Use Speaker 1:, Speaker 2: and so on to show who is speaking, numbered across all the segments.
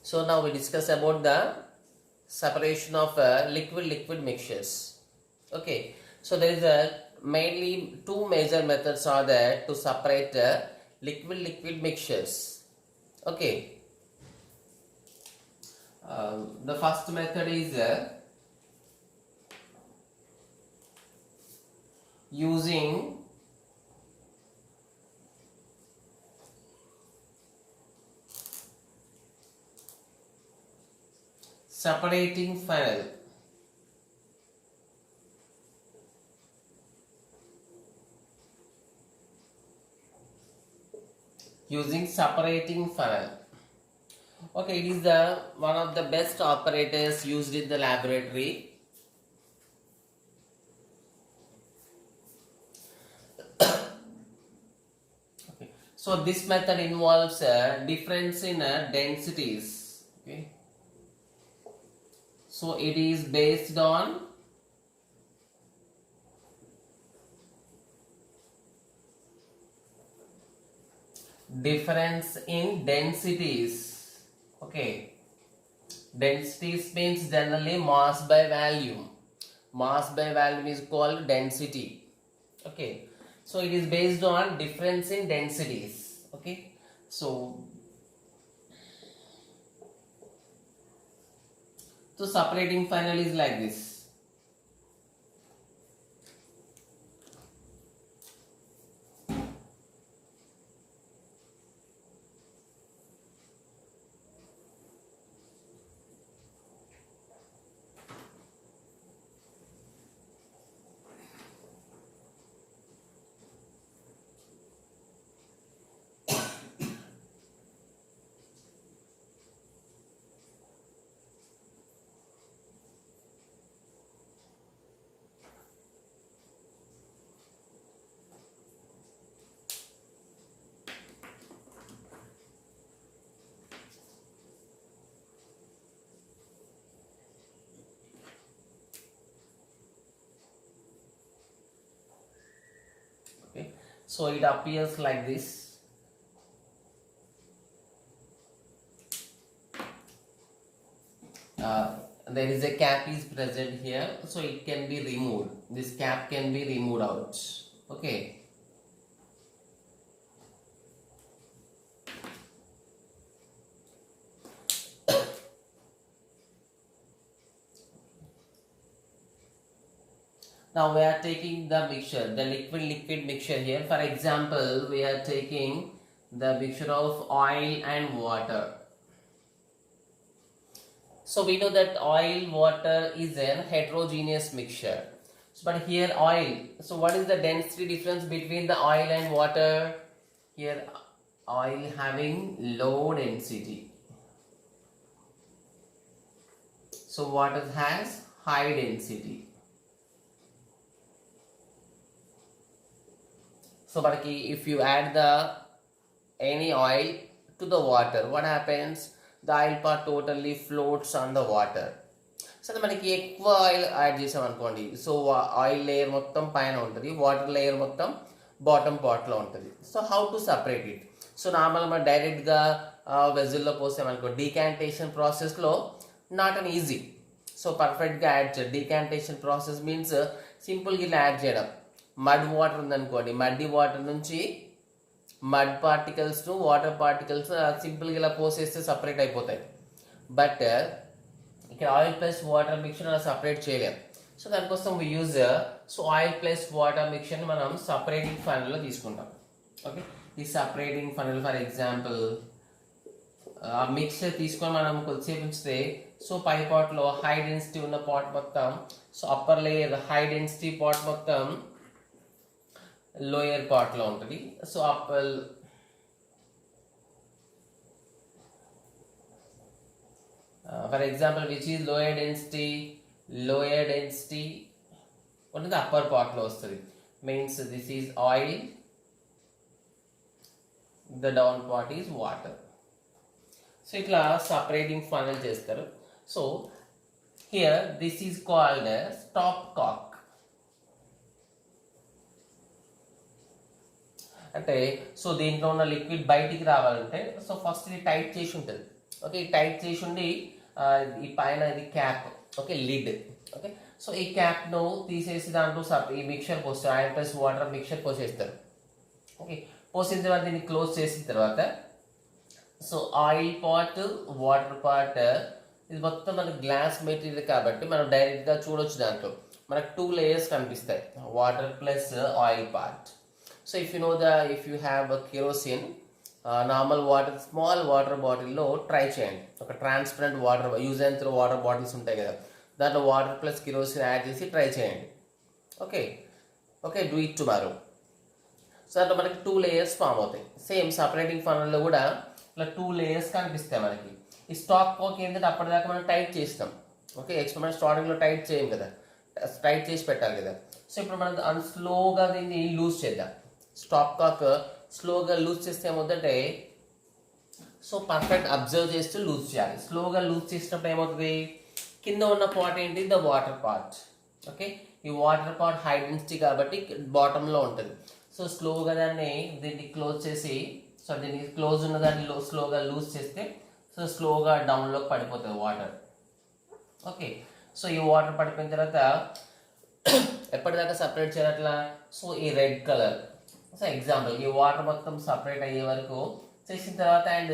Speaker 1: So now we discuss about the separation of liquid mixtures. Okay, so there is a mainly two major methods are there to separate liquid mixtures. Okay, the first method is using separating funnel. Using separating funnel. Okay, it is the one of the best operators used in the laboratory. Okay. So this method involves a difference in densities. Okay. So it is based on difference in densities. Okay, densities means generally mass by volume. Mass by volume is called density. Okay, so it is based on difference in densities. Okay, so separating funnel is like this. Okay, so it appears like this. There is a cap is present here, so it can be removed. This cap can be removed out. Okay. Now we are taking the mixture, the liquid mixture here. For example, we are taking the mixture of oil and water. So we know that oil water is a heterogeneous mixture. But here oil, so what is the density difference between the oil and water? Here oil having low density. So water has high density. So but if you add any oil to the water, what happens? The oil part totally floats on the water. So మనకి ఎక్కువ oil add చేసాం అనుకోండి, so oil layer మొత్తం పైన ఉంటుంది, water layer మొత్తం bottom పార్ట్లో ఉంటుంది. So how to separate it? So normal మనం డైరెక్ట్గా వెజిల్లో పోసామనుకో, డీకాంటేషన్ ప్రాసెస్లో నాట్ అన్ ఈజీ. సో పర్ఫెక్ట్గా యాడ్ చేయడం, డీకాంటేషన్ ప్రాసెస్ మీన్స్ సింపుల్గా ఇలా యాడ్ చేయడం. మడ్ వాటర్ ఉందనుకోండి, మడ్డి వాటర్ నుంచి mud particles to water particles సింపుల్గా ఇలా పోసేస్తే సపరేట్ అయిపోతాయి. బట్ ఇక్కడ ఆయిల్ ప్లస్ వాటర్ మిక్చర్ అలా సపరేట్ చేయలేము. సో దానికోసం we use oil plus water మిక్చర్ని మనం సపరేటింగ్ ఫనల్లో తీసుకుంటాం. ఓకే, ఈ సపరేటింగ్ ఫనల్ ఫర్ ఎగ్జాంపుల్ ఆ మిక్చర్ తీసుకొని మనం కొద్దిసేపు ఉంచితే, సో పై పాట్లో హై డెన్సిటీ ఉన్న పాట్ మొత్తం, so upper layer high density part మొత్తం లోయర్ పార్ట్లో ఉంటుంది. So upper for example which is lower density ఉంటుంది అప్పర్ పార్ట్లో వస్తుంది. Means this is oil, the down part is water. So ఇట్లా సపరేటింగ్ ఫనల్ చేస్తారు. So here this is called stopcock. అంటే so దీంట్లో ఉన్న లిక్విడ్ బయటికి రావాలంటే, సో ఫస్ట్ ఇది టైట్ చేసి ఉంటుంది. ఓకే, టైట్ చేసి ఉండి ఈ పైన ఇది cap, okay, lid. Okay, so ఈ క్యాప్ను తీసేసి దాంట్లో ఈ మిక్చర్ పోస్తారు, ఆయిల్ ప్లస్ వాటర్ మిక్చర్ పోసేస్తారు. ఓకే, పోసిన తర్వాత దీన్ని క్లోజ్ చేసిన తర్వాత so oil part, water part, ఇది మొత్తం మనకి గ్లాస్ మెటీరియల్ కాబట్టి మనం డైరెక్ట్గా చూడొచ్చు. దాంట్లో మనకు 2 లేయర్స్ కనిపిస్తాయి, water plus oil part. So if you have kerosene, normal water, small water బాటిల్లో ట్రై చేయండి. ఒక transparent water, use and throw water bottles ఉంటాయి కదా, దాంట్లో వాటర్ ప్లస్ కెరోసిన్ యాడ్ చేసి ట్రై చేయండి. Okay, okay, do it tomorrow. So దాంట్లో మనకి 2 లేయర్స్ ఫామ్ అవుతాయి. సేమ్ సపరేటింగ్ ఫనల్లో కూడా ఇలా 2 లేయర్స్ కనిపిస్తాయి మనకి. ఈ స్టాక్ కాక్ ఏంటంటే అప్పటిదాకా మనం టైట్ చేస్తాం. ఓకే, ఎక్స్పెరిమెంట్ స్టార్టింగ్లో టైట్ చేయం కదా, టైట్ చేసి పెట్టాలి కదా. సో ఇప్పుడు మనం స్లోగా దీన్ని లూజ్ చేద్దాం. స్టాప్ కాక్ స్లోగా లూజ్ చేస్తే ఏమవుతుందంటే, సో పర్ఫెక్ట్ అబ్జర్వ్ చేస్తూ లూజ్ చేయాలి. స్లోగా లూజ్ చేసినప్పుడు ఏమవుతుంది, కింద ఉన్న పార్ట్ ఏంటి, ద వాటర్ పార్ట్. ఓకే, ఈ వాటర్ పార్ట్ హై డెన్సిటీ కాబట్టి బాటంలో ఉంటుంది. సో స్లోగా దీన్ని క్లోజ్ చేసి, సో దీనికి క్లోజ్ ఉన్న దాన్ని స్లోగా లూజ్ చేస్తే సో స్లోగా డౌన్లోకి పడిపోతుంది వాటర్. ఓకే, సో ఈ వాటర్ పడిపోయిన తర్వాత ఎప్పటిదాకా సపరేట్ చేయాలట్లా, సో ఈ రెడ్ కలర్, సో ఎగ్జాంపుల్ ఈ వాటర్ మొత్తం సపరేట్ అయ్యే వరకు చేసిన తర్వాత అండ్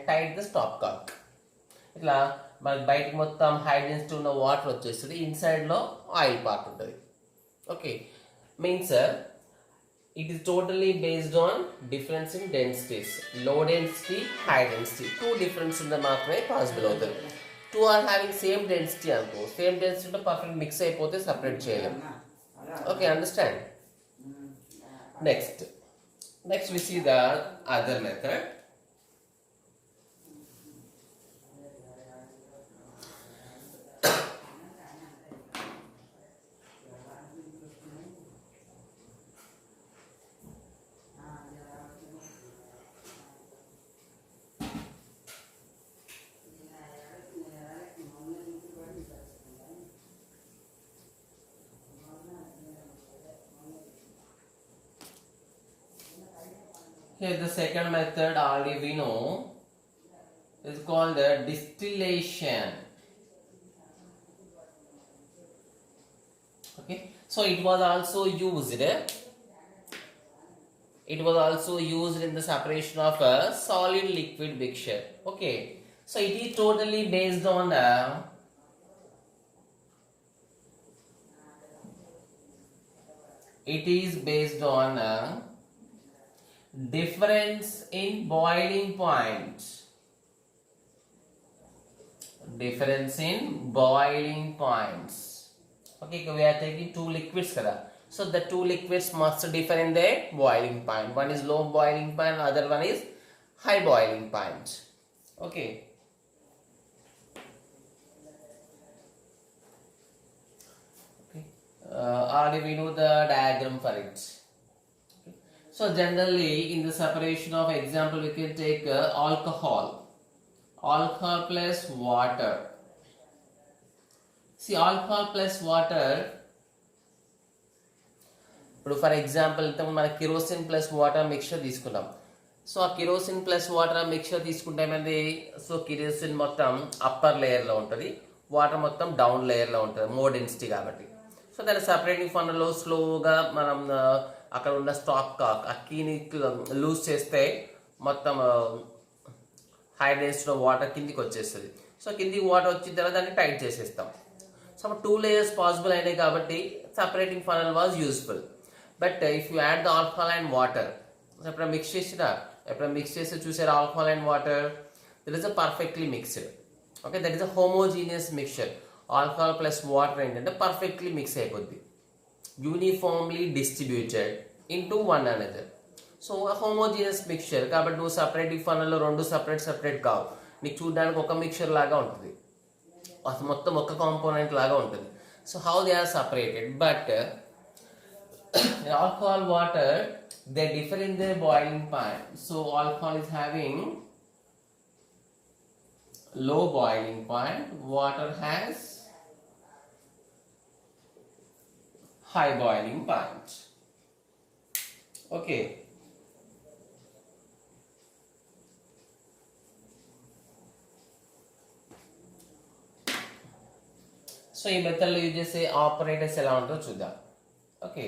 Speaker 1: టైట్ ద స్టాప్ కాక్. ఇట్లా మనకి బయటకు మొత్తం హై డెన్సిటీ ఉన్న వాటర్ వచ్చేస్తుంది, ఇన్సైడ్లో ఆయిల్ పార్ట్ ఉంటుంది. Okay, means it is totally based on difference in densities, low density, high density. 2 difference in the మాత్రమే పాసిబుల్ అవుతుంది. 2 are having same density అనుకో, సేమ్ డెన్సిటీలో పర్ఫెక్ట్ మిక్స్ అయిపోతే సపరేట్ చేయలేం. Okay, understand. Next we see the other method. Here the second method already we know is called distillation. Okay, so it was also used in the separation of a solid liquid mixture. Okay, so it is totally based on difference in boiling point. Okay, we are taking 2 liquids kada, so the 2 liquids must differ in their boiling point. One is low boiling point, other one is high boiling point. Okay, already we know the diagram for it. So generally in the separation of example we can take alcohol plus water. See, alcohol plus water, ఇప్పుడు for example ఇంతకు మన kerosene plus water mixture తీసుకున్నాం. So ఆ kerosene plus water mixture తీసుకుంటే ఏమైంది, so kerosene మొత్తం upper లేయర్లో ఉంటుంది, వాటర్ మొత్తం డౌన్ లేయర్లో ఉంటుంది, మోర్ డెన్సిటీ కాబట్టి. సో దాన్ని సపరేటింగ్ ఫన్నలో స్లోగా మనం అక్కడ ఉన్న స్టాప్ కాక్ ఆ కీని లూజ్ చేస్తే మొత్తం హై డెన్సిటీలో వాటర్ కిందికి వచ్చేస్తుంది. సో కిందికి వాటర్ వచ్చిన తర్వాత దాన్ని టైట్ చేసేస్తాం. సో 2 layers పాసిబుల్ అయినాయి కాబట్టి separating funnel was useful. But if you add the alcohol and water, ఎప్పుడైనా మిక్స్ చేసి చూసారు alcohol and water, that is a perfectly mixed. Okay, that is a homogeneous mixture. Alcohol plus water ఏంటంటే perfectly mix అయిపోద్ది, uniformly distributed into one another. So homogeneous mixture కాబట్టి నువ్వు separating ఫనల్లో 2 separate కావు, నీకు చూడడానికి ఒక మిక్చర్ లాగా ఉంటుంది, అసలు మొత్తం ఒక కాంపోనెంట్ లాగా ఉంటుంది. So how they are separated, but alcohol water they differ in their boiling point. So alcohol is having low boiling point, water has high boiling point. Okay, so ఈ మెథడ్లో యూజ్ చేసే ఆపరేటర్స్ ఎలా ఉంటుందో చూద్దాం. Okay,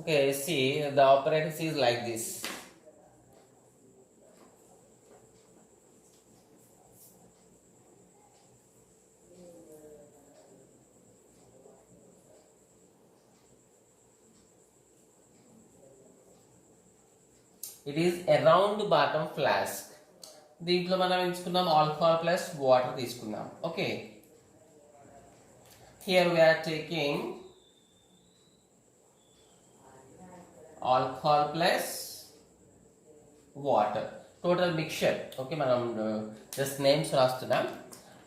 Speaker 1: okay, see the operators is like this. It is a round bottom flask. దీంట్లో మనం ఎంచుకున్నాం alcohol plus water తీసుకున్నాం. Okay, here we are taking alcohol plus water, total mixture. Okay, మనం జస్ట్ నేమ్స్ రాస్తున్నాం.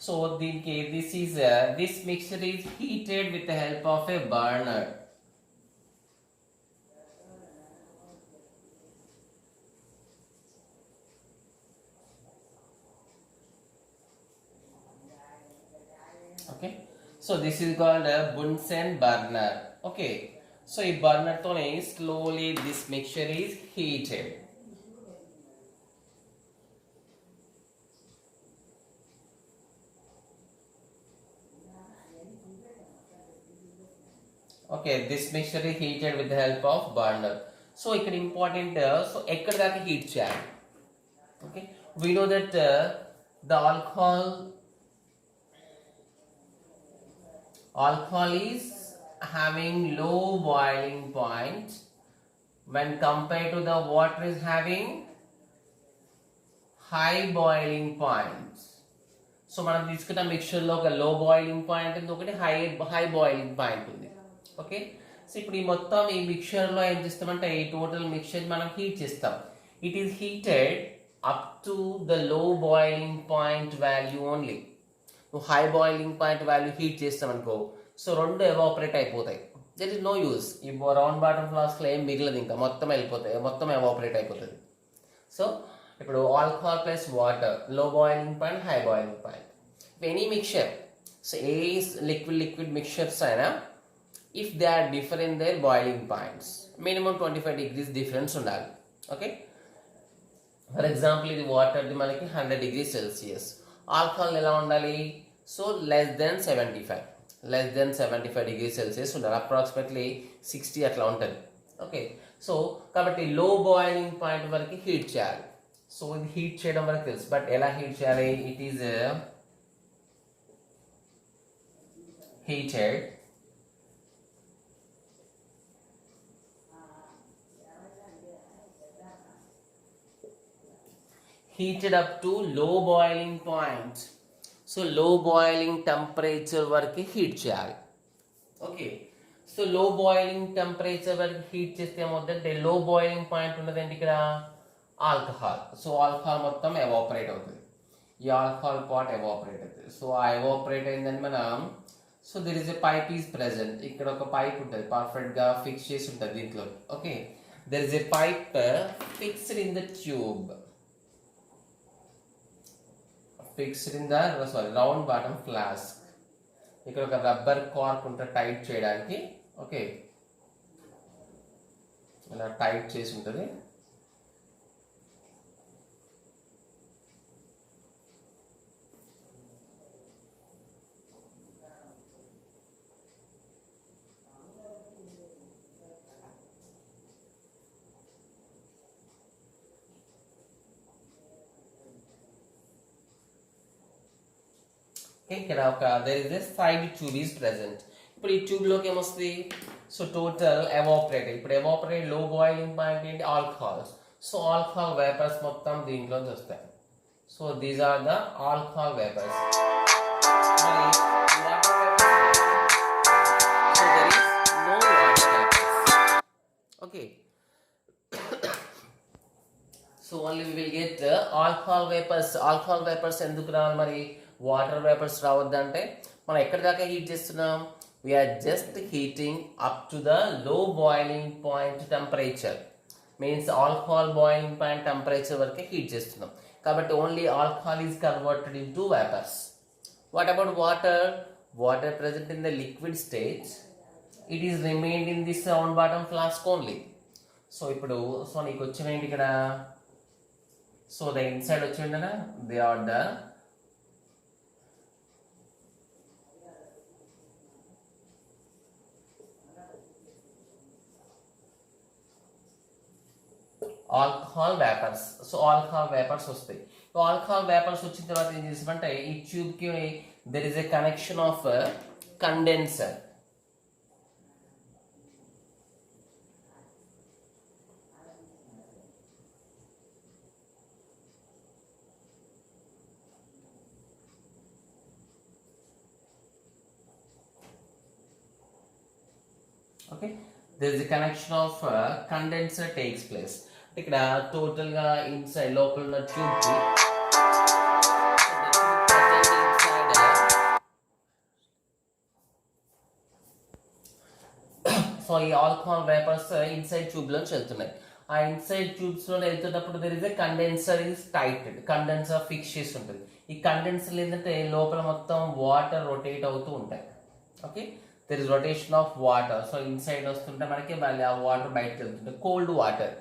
Speaker 1: So దీనికి this mixture is heated with the help of a burner. Okay, so this is called a Bunsen burner. Okay, so ఈ burner తోనే slowly this mixture is heated. Okay, this mixture is heated with the help of burner. So ఇక్కడ important, so ఎక్కడ దాకా heat చేయాలి? Okay, we know that the alcohol is having low boiling point when compared to the water is having high boiling point. So మనం తీసుకున్న మిక్చర్లో ఒక low boiling point ఉంది, ఒకటి హై బాయిలింగ్ పాయింట్ ఉంది. ఓకే, సో ఇప్పుడు ఈ మొత్తం ఈ మిక్చర్లో ఏం చేస్తామంటే ఈ టోటల్ మిక్చర్ మనం హీట్ చేస్తాం. It is heated up to the low boiling point value only. నువ్వు high boiling point value heat చేస్తాం అనుకో, సో రెండు ఎవాపరేట్ అయిపోతాయి. That is no use. ఈ రౌండ్ బాటమ్ ఫ్లాస్క్లో ఏం మిగలదు, ఇంకా మొత్తం వెళ్ళిపోతాయి, మొత్తం ఎవాపరేట్ అయిపోతుంది. సో ఇప్పుడు alcohol plus water, low boiling point, high boiling point. Any mixture, so ఏ లిక్విడ్ మిక్చర్స్ అయినా if they are different their boiling points, minimum 25 degrees difference ఉండాలి. ఓకే, ఫర్ ఎగ్జాంపుల్ ఇది వాటర్ది మనకి 100 degrees Celsius, ఆల్కహాల్ ఎలా ఉండాలి? So less than 75 degrees Celsius ఉండాలి, approximately 60 అట్లా ఉంటుంది. ఓకే, సో కాబట్టి లో బాయిలింగ్ పాయింట్ వరకు హీట్ చేయాలి. సో ఇది హీట్ చేయడం వరకు తెలుసు, బట్ ఎలా హీట్ చేయాలి? It is heated up to low boiling point. So లో బాయిలింగ్ టెంపరేచర్ వరకు హీట్ చేయాలి. ఓకే, సో లో బాయిలింగ్ టెంపరేచర్ వరకు హీట్ చేస్తే ఏమవుతుందంటే లో బాయిలింగ్ పాయింట్ ఉన్నది ఏంటి ఇక్కడ? ఆల్కహాల్. సో ఆల్కహాల్ మొత్తం ఎవాపరేట్ అవుతుంది, ఈ ఆల్కహాల్ పార్ట్ ఎవాపరేట్ అవుతుంది. సో ఆ ఎవాపరేట్ అయిందని మనం, so there is a pipe is present. ఇక్కడ ఒక పైప్ ఉంటుంది, పర్ఫెక్ట్గా ఫిక్స్ చేసి ఉంటుంది దీంట్లో. Okay, there is a pipe fixed in the tube, fixed in the round bottom flask. ఇక్కడ ఒక రబ్బర్ కార్క్ ఉంటుంది టైట్ చేయడానికి. ఓకే, ఇలా టైట్ చేసి ఉంటుంది. ఇక్కడ ఒక there is a side tube is present. ఇప్పుడు ఈ ట్యూబ్ లోకి ఏమొస్తుంది? So total evaporate. ఇప్పుడు ఎవాపరేట్ లో బాయిలింగ్ పాయింట్ ఏంటి? ఆల్కహాల్స్. సో ఆల్కహాల్ వేపర్స్ మొత్తం దీంట్లోంచి వస్తాయి. So these are the alcohol vapours. Okay, so only we will get alcohol vapours. Alcohol vapours ఎందుకు రావాలి మరి? వాటర్ వేపర్స్ రావద్దంటే మనం ఎక్కడి దాకా హీట్ చేస్తున్నాం? We are just heating up to the low boiling point temperature. Means alcohol boiling point temperature వరకే heat చేస్తున్నాం. కాబట్టి only alcohol is converted in to vapours. What about water? Water present in the liquid stage, it is remained in this round bottom flask only. So ఇప్పుడు so నీకు వచ్చిన ఇక్కడ so the inside వచ్చిండనా they are the alcohol vapours. So alcohol vapours వస్తాయి. So alcohol vapours వచ్చిన తర్వాత ఏం చేసామంటే ఈ ట్యూబ్కి there is a connection of condenser. Okay, there is a connection of condenser takes place. ఇక్కడ టోటల్ గా ఇన్సైడ్ లోపల ఉన్న ట్యూబ్ కి సో ఈ ఆల్కహాల్ వేపర్స్ ఇన్సైడ్ ట్యూబ్ లోంచి వెళ్తున్నాయి. ఆ ఇన్సైడ్ ట్యూబ్స్ లో వెళ్తున్నప్పుడు there is a condenser is tighted. Condenser fix చేసి ఉంటుంది. ఈ కండెన్సర్ ఏంటంటే లోపల మొత్తం వాటర్ రొటేట్ అవుతూ ఉంటాయి. Okay, there is rotation of water. So inside వస్తుంటే మనకి మళ్ళీ ఆ వాటర్ బయటకు వెళ్తుంటాయి, cold water.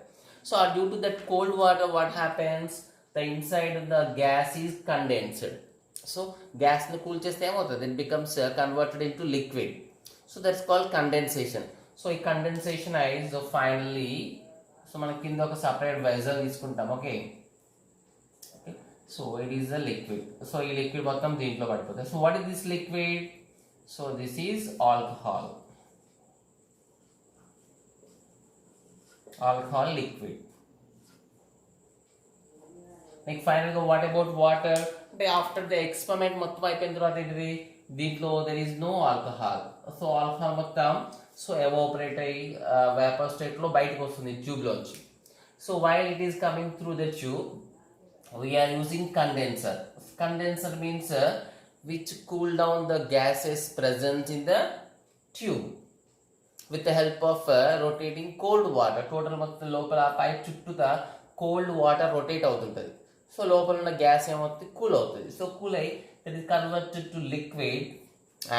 Speaker 1: So due to that cold water what happens, the inside the gas is condensed. So గ్యాస్ని కూల్ చేస్తే ఏమవుతుంది, it becomes converted in to liquid. So that's called condensation. So ఈ కండెన్సేషన్ ఐజ్ ఫైనల్లీ సో మనం కింద ఒక separate vessel తీసుకుంటాం. Okay, so it is the liquid. So ఈ liquid మొత్తం దీంట్లో పడిపోతుంది. So what is this liquid? So this is alcohol liquid. Like finally what about water? After the experiment మొత్తం అయిపోయిన తర్వాత ఏంటిది, దీంట్లో there is no alcohol. So alcohol మొత్తం సో ఎవాపరేట్ అయ్యి వేపర్ స్టేట్ లో బయటకు వస్తుంది ట్యూబ్ లోంచి. So while it is coming through the tube we are using condenser. Condenser means which cool down the gases present in the tube with the help of rotating cold water. Total మొత్తం లోపల pipe చుట్టూతా cold water rotate అవుతుంటుంది. So లోపల ఉన్న gas ఏమవుతుంది, cool అవుతుంది. So cool అయ్యి that is converted to liquid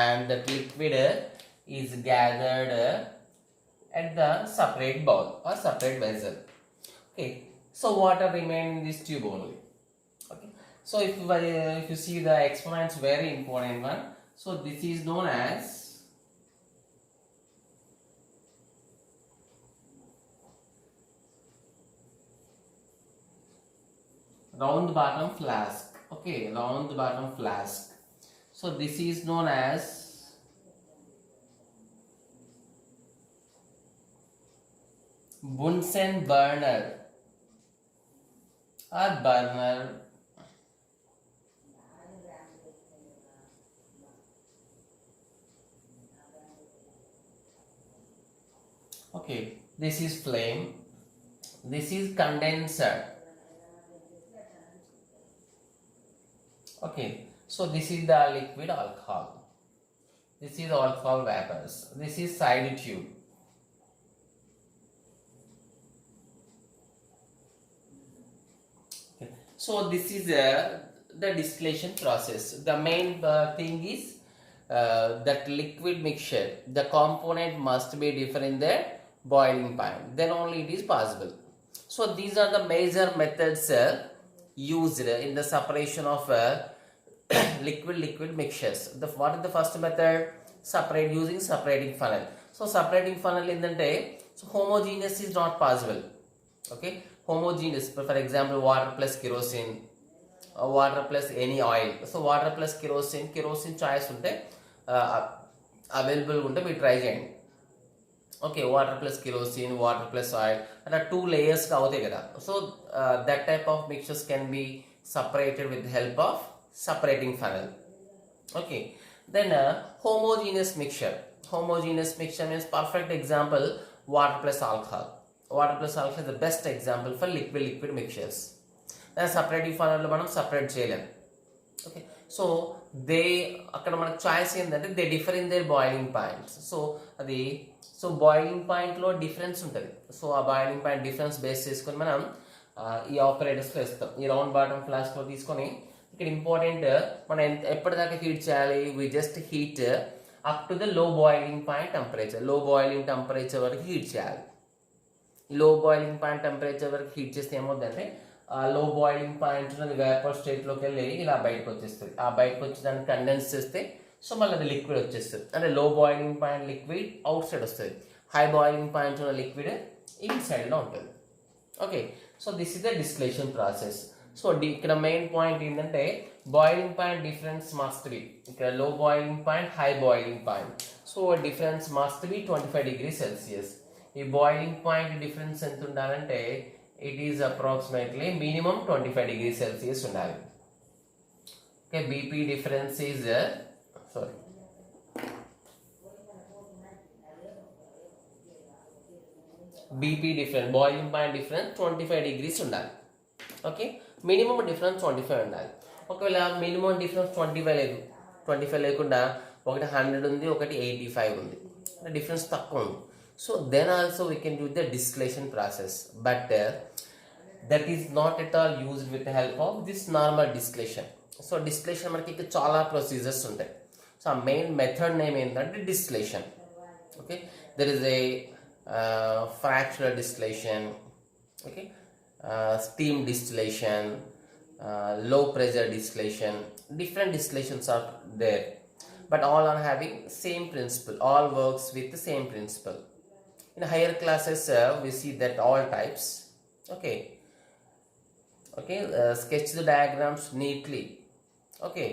Speaker 1: and that liquid is gathered at the separate bowl or separate vessel. Okay, so water remain in this tube only. Okay, so if you see the experiments, very important one. So this is known as round bottom flask. Okay, round bottom flask. So this is known as Bunsen burner or burner. Okay, this is flame, this is condenser. Okay, so this is the liquid alcohol, this is alcohol vapors, this is side tube. Okay, so this is the distillation process. The main thing is that liquid mixture, the component must be different in the boiling point, then only it is possible. So these are the major methods used in the separation of liquid mixtures. What is the first method? Separate using separating funnel. So separating funnel ఏంటంటే so homogeneous is not possible. Okay, homogeneous, for example water plus kerosene, water plus any oil. So water plus kerosene choice ఉంటే available ఉంటే మీరు try చేయండి. Okay, water plus kerosene, water plus oil అట్లా 2 layers అవుతాయి కదా. So that type of mixtures can be separated with help of separating funnel. Okay, then homogeneous mixture. Homogeneous mixture means perfect example water plus alcohol. Water plus alcohol is the best example for liquid mixtures. Then separating funnel లో మనం separate చేయలేం. Okay, so they అక్కడ మనకు choice ఏంటంటే they differ in there boiling points. So అది so boiling పాయింట్లో difference ఉంటుంది. So ఆ బాయిలింగ్ పాయింట్ డిఫరెన్స్ బేస్ చేసుకొని మనం ఈ ఆపరేటర్స్లో ఇస్తాం. ఈ రౌండ్ బాటమ్ ఫ్లాస్క్లో తీసుకొని ఇక్కడ ఇంపార్టెంట్ మనం ఎప్పటిదాకా హీట్ చేయాలి, we just heat up to the low boiling point temperature. Low boiling temperature వరకు హీట్ చేయాలి. లో బాయిలింగ్ పాయింట్ టెంపరేచర్ వరకు హీట్ చేస్తే ఏమవుతుందంటే ఆ లో బాయిలింగ్ పాయింట్ ఉన్నది వేపర్ స్టేట్లోకి వెళ్ళి ఇలా బయటకు వచ్చేస్తుంది. ఆ బయటకు వచ్చి దాన్ని కండెన్స్ చేస్తే సో మళ్ళీ అది లిక్విడ్ వచ్చేస్తుంది. అంటే లో boiling point liquid out side వస్తుంది, హై బాయిలింగ్ పాయింట్ ఉన్న లిక్విడ్ ఇన్ సైడ్లో ఉంటుంది. Okay, so this is the distillation process. So ఇక్కడ మెయిన్ పాయింట్ ఏంటంటే boiling point difference must be, ఇక్కడ లో boiling point high boiling point, so difference must be 25 degrees Celsius. ఈ boiling point difference ఎంత ఉండాలంటే it is approximately minimum 25 degrees Celsius ఉండాలి. Okay, BP difference is sorry BP difference boiling point difference 25 degrees ఉండాలి. Okay, minimum difference 25 ఉండాలి. ఒకవేళ minimum difference 25 లేకుండా ఒకటి 100 ఉంది, ఒకటి 85 ఉంది, డిఫరెన్స్ తక్కువ ఉంది. So then also we can use the distillation process, but that is not at all used with help of this normal distillation. So distillation మనకి ఇక్కడ చాలా ప్రొసీజర్స్ ఉంటాయి. సో ఆ మెయిన్ మెథడ్ నేమ్ ఏంటంటే distillation. Okay, there is a fractional distillation, okay, steam distillation, low pressure distillation. Different distillations are there, but all are having same principle, all works with the same principle. In higher classes we see that all types. Okay, sketch the diagrams neatly. Okay.